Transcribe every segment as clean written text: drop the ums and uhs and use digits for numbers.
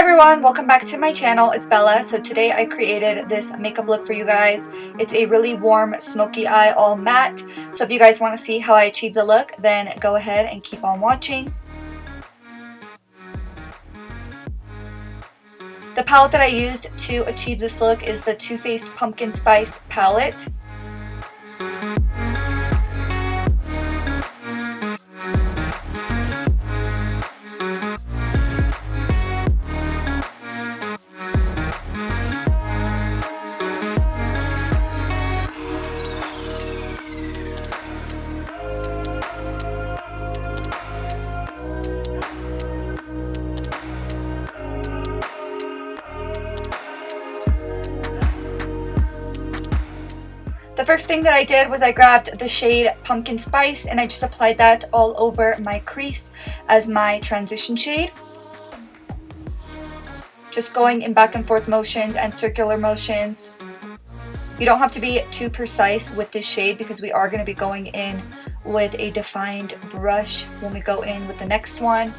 everyone, welcome back to my channel. It's Bella. So today I created this makeup look for you guys. It's a really warm smoky eye, all matte. So if you guys want to see how I achieve the look, then go ahead and keep on watching. The palette that I used to achieve this look is the Too Faced Pumpkin Spice palette. The first thing that I did was I grabbed the shade Pumpkin Spice and I just applied that all over my crease as my transition shade. Just going in back and forth motions and circular motions. You don't have to be too precise with this shade because we are going to be going in with a defined brush when we go in with the next one.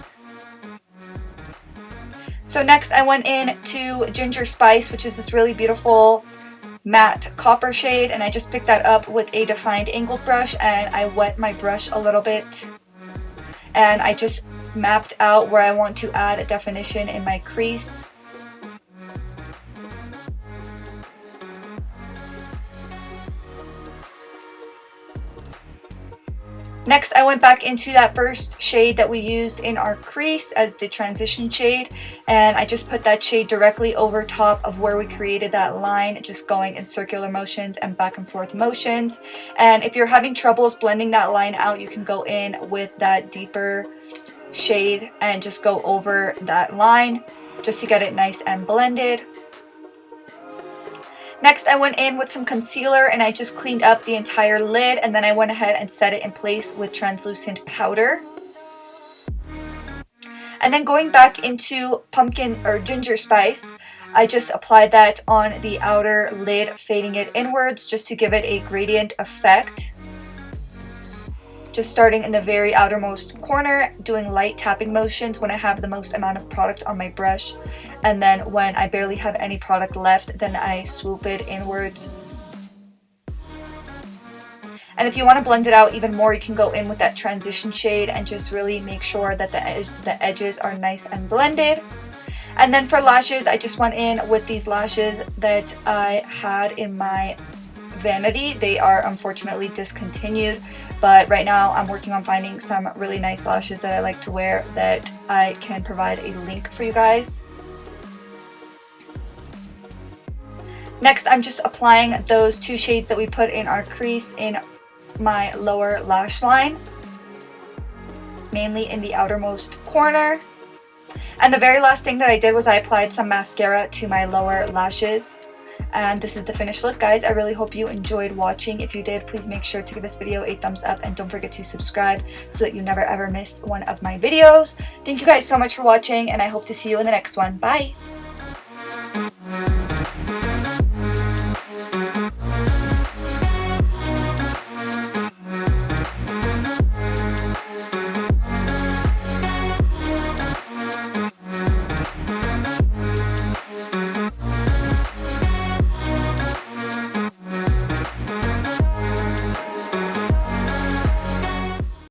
So next I went in to Ginger Spice, which is this really beautiful matte copper shade, and I just picked that up with a defined angled brush and I wet my brush a little bit and I just mapped out where I want to add a definition in my crease. Next, I went back into that first shade that we used in our crease as the transition shade, and I just put that shade directly over top of where we created that line, just going in circular motions and back and forth motions. And if you're having troubles blending that line out, you can go in with that deeper shade and just go over that line just to get it nice and blended. Next, I went in with some concealer and I just cleaned up the entire lid, and then I went ahead and set it in place with translucent powder. And then going back into Pumpkin or Ginger Spice, I just applied that on the outer lid, fading it inwards just to give it a gradient effect. Just starting in the very outermost corner, doing light tapping motions when I have the most amount of product on my brush. And then when I barely have any product left, then I swoop it inwards. And if you want to blend it out even more, you can go in with that transition shade and just really make sure that the edges are nice and blended. And then for lashes, I just went in with these lashes that I had in my vanity. They are unfortunately discontinued, but right now I'm working on finding some really nice lashes that I like to wear that I can provide a link for you guys. Next, I'm just applying those two shades that we put in our crease in my lower lash line, mainly in the outermost corner. And the very last thing that I did was I applied some mascara to my lower lashes. And this is the finished look, guys. I really hope you enjoyed watching. If you did, please make sure to give this video a thumbs up and don't forget to subscribe so that you never ever miss one of my videos. Thank you guys so much for watching, and I hope to see you in the next one. Bye!